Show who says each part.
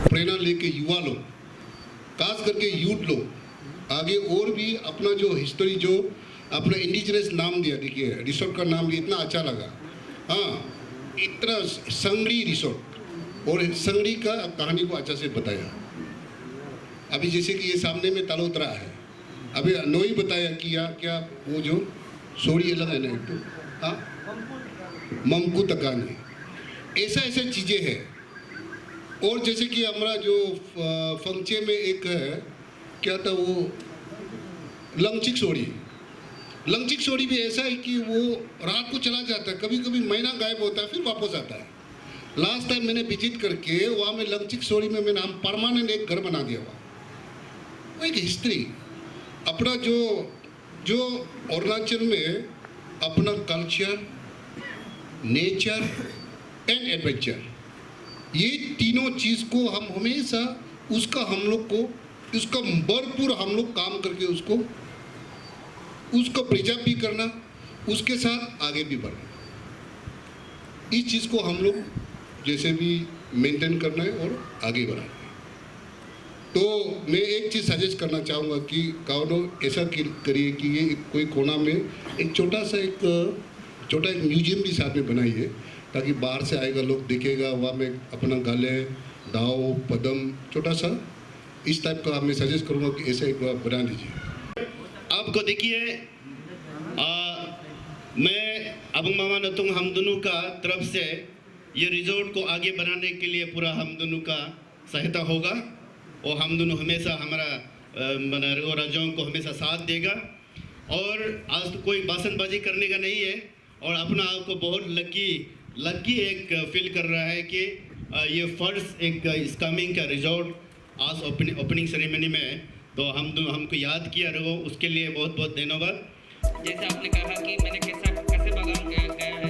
Speaker 1: प्रेरणा लेके युवा लोग, खास करके यूथ लोग आगे और भी अपना जो हिस्ट्री, जो अपना इंडिजिनस नाम दिया, देखिए रिसोर्ट का नाम भी इतना अच्छा लगा। हाँ, इतना संगरी रिसोर्ट और संगरी का कहानी को अच्छा से बताया। अभी जैसे कि ये सामने में तलोतरा है, अभी नोई बताया कि या क्या वो जो सोड़ी अलग है ना एक तो, हाँ ममकू तकानी, ऐसा ऐसा चीज़ें हैं। और जैसे कि हमारा जो फंक्चे में एक है, क्या था वो लंगचिक सोड़ी, लंगचिक सोड़ी भी ऐसा है कि वो रात को चला जाता है, कभी कभी महीना गायब होता है फिर वापस आता है। लास्ट टाइम मैंने विजिट करके वहाँ में लंगचिक सोड़ी में मैंने हम परमानेंट एक घर बना दिया हुआ। वो एक हिस्ट्री अपना जो अरुणाचल में अपना कल्चर, नेचर एंड एडवेंचर, ये तीनों चीज़ को हम हमेशा उसका हम लोग को उसका भरपूर हम लोग काम करके उसको प्रिजर्व भी करना, उसके साथ आगे भी बढ़ना, इस चीज़ को हम लोग जैसे भी मेंटेन करना है और आगे बढ़ाना है। तो मैं एक चीज़ सजेस्ट करना चाहूँगा कि काउनो ऐसा करिए कि ये कोई कोना में एक छोटा एक म्यूजियम भी साथ में बनाइए, ताकि बाहर से आएगा लोग देखेगा, वहाँ में अपना गाले दाव पदम छोटा सा इस टाइप का मैं सजेस्ट करूँगा कि ऐसा एक बना लीजिए।
Speaker 2: आपको देखिए, मैं अबंग मामा नतुंग हम दोनों का तरफ से ये रिजॉर्ट को आगे बढ़ाने के लिए पूरा हम दोनों का सहायता होगा, और हम दोनों हमेशा हमारा राजाओं को हमेशा साथ देगा। और आज तो कोई भाषणबाजी करने का नहीं है, और अपना आपको बहुत लकी एक फील कर रहा है कि ये फर्स्ट एक स्कमिंग का रिजॉर्ट आज ओपनिंग सेरेमनी में, तो हमको याद किया रहो, उसके लिए बहुत बहुत धन्यवाद।
Speaker 3: जैसे आपने कहा कि मैंने कैसे बागान गया है